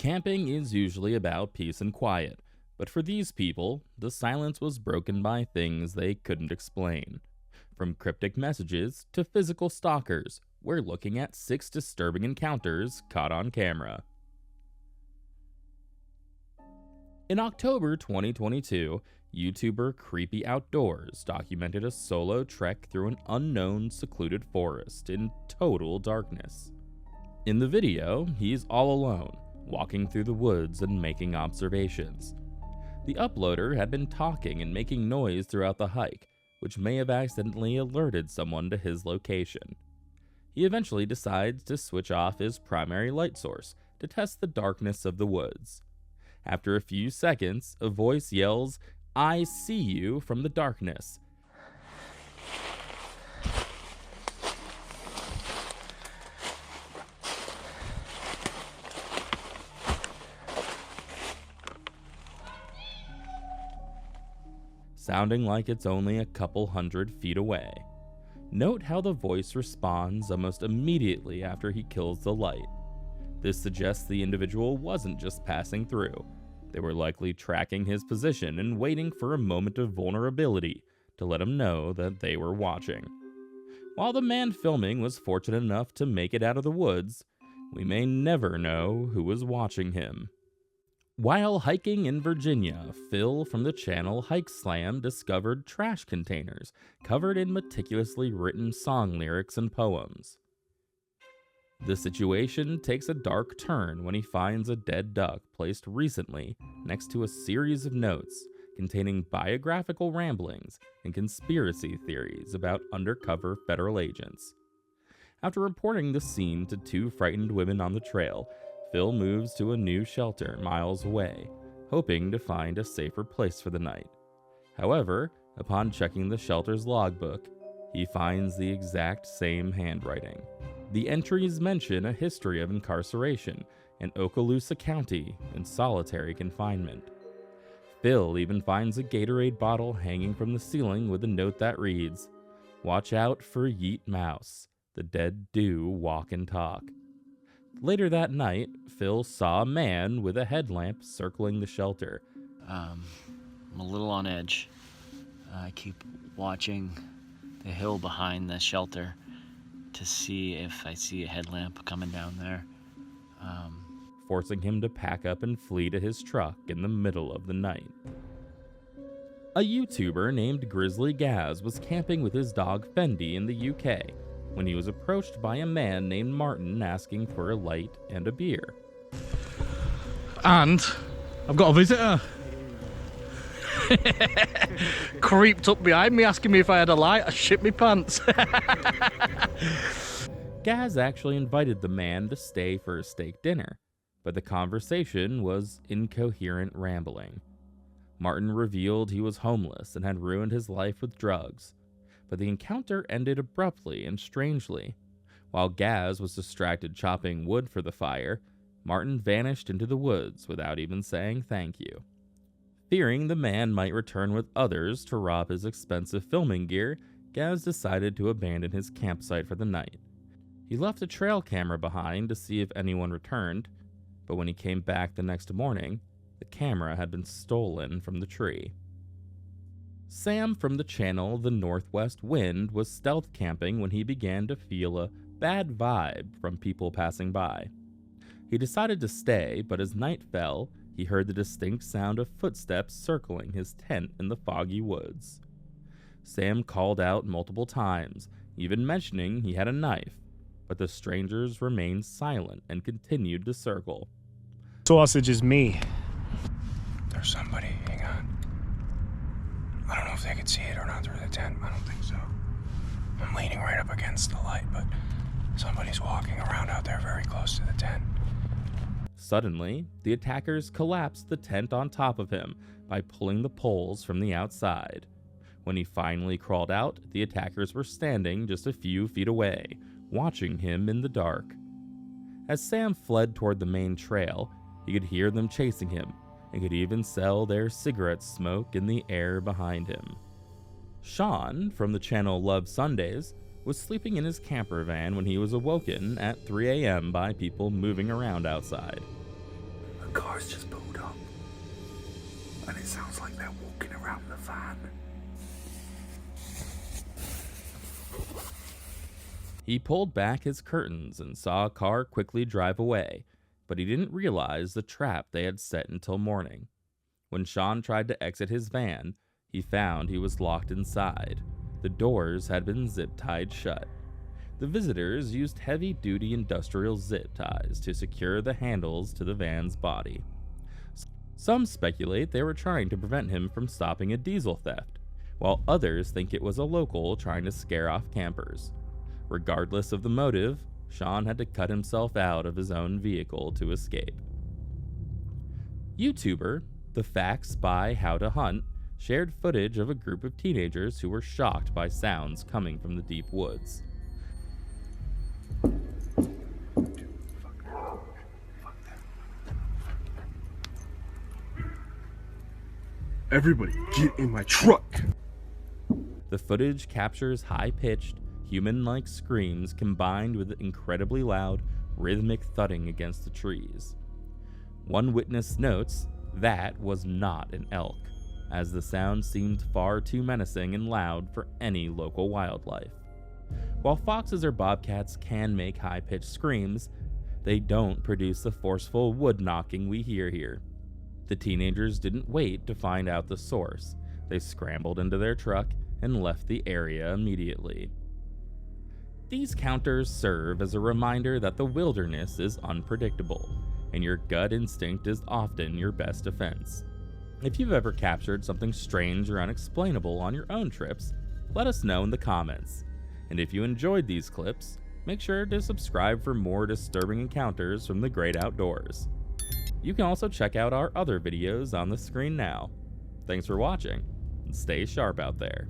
Camping is usually about peace and quiet, but for these people, the silence was broken by things they couldn't explain. From cryptic messages to physical stalkers, we're looking at 6 disturbing encounters caught on camera. In October 2022, YouTuber Creepy Outdoors documented a solo trek through an unknown secluded forest in total darkness. In the video, he's all alone, walking through the woods and making observations. The uploader had been talking and making noise throughout the hike, which may have accidentally alerted someone to his location. He eventually decides to switch off his primary light source to test the darkness of the woods. After a few seconds, a voice yells, "I see you," from the darkness. Sounding like it's only a couple 100 feet away. Note how the voice responds almost immediately after he kills the light. This suggests the individual wasn't just passing through. They were likely tracking his position and waiting for a moment of vulnerability to let him know that they were watching. While the man filming was fortunate enough to make it out of the woods, we may never know who was watching him. While hiking in Virginia, Phil from the channel Hike Slam discovered trash containers covered in meticulously written song lyrics and poems. The situation takes a dark turn when he finds a dead duck placed recently next to a series of notes containing biographical ramblings and conspiracy theories about undercover federal agents. After reporting the scene to 2 frightened women on the trail, Phil moves to a new shelter miles away, hoping to find a safer place for the night. However, upon checking the shelter's logbook, he finds the exact same handwriting. The entries mention a history of incarceration in Okaloosa County in solitary confinement. Phil even finds a Gatorade bottle hanging from the ceiling with a note that reads, "Watch out for Yeet Mouse. The dead do walk and talk." Later that night, Phil saw a man with a headlamp circling the shelter. I'm a little on edge. I keep watching the hill behind the shelter to see if I see a headlamp coming down there. Forcing him to pack up and flee to his truck in the middle of the night. A YouTuber named Grizzly Gaz was camping with his dog Fendi in the UK when he was approached by a man named Martin asking for a light and a beer. And I've got a visitor. Creeped up behind me asking me if I had a light. I shit me pants. Gaz actually invited the man to stay for a steak dinner, but the conversation was incoherent rambling. Martin revealed he was homeless and had ruined his life with drugs, but the encounter ended abruptly and strangely. While Gaz was distracted chopping wood for the fire, Martin vanished into the woods without even saying thank you. Fearing the man might return with others to rob his expensive filming gear, Gaz decided to abandon his campsite for the night. He left a trail camera behind to see if anyone returned, but when he came back the next morning, the camera had been stolen from the tree. Sam from the channel The Northwest Wind was stealth camping when he began to feel a bad vibe from people passing by. He decided to stay, but as night fell, he heard the distinct sound of footsteps circling his tent in the foggy woods. Sam called out multiple times, even mentioning he had a knife, but the strangers remained silent and continued to circle. Sausage is me. There's somebody, hang on. I don't know if they can see it or not through the tent. I don't think so. I'm leaning right up against the light, but somebody's walking around out there very close to the tent. Suddenly, the attackers collapsed the tent on top of him by pulling the poles from the outside. When he finally crawled out, the attackers were standing just a few feet away, watching him in the dark. As Sam fled toward the main trail, he could hear them chasing him and could even smell their cigarette smoke in the air behind him. Sean, from the channel Love Sundays, was sleeping in his camper van when he was awoken at 3 a.m. by people moving around outside. car's just pulled up. And it sounds like they're walking around the van. He pulled back his curtains and saw a car quickly drive away, but he didn't realize the trap they had set until morning. When Sean tried to exit his van, he found he was locked inside. The doors had been zip-tied shut. The visitors used heavy-duty industrial zip ties to secure the handles to the van's body. Some speculate they were trying to prevent him from stopping a diesel theft, while others think it was a local trying to scare off campers. Regardless of the motive, Sean had to cut himself out of his own vehicle to escape. YouTuber The Facts by How to Hunt shared footage of a group of teenagers who were shocked by sounds coming from the deep woods. Everybody, get in my truck! The footage captures high-pitched, human-like screams combined with incredibly loud, rhythmic thudding against the trees. One witness notes that was not an elk, as the sound seemed far too menacing and loud for any local wildlife. While foxes or bobcats can make high-pitched screams, they don't produce the forceful wood knocking we hear here. The teenagers didn't wait to find out the source. They scrambled into their truck and left the area immediately. These counters serve as a reminder that the wilderness is unpredictable, and your gut instinct is often your best defense. If you've ever captured something strange or unexplainable on your own trips, let us know in the comments. And if you enjoyed these clips, make sure to subscribe for more disturbing encounters from the great outdoors. You can also check out our other videos on the screen now. Thanks for watching, and stay sharp out there.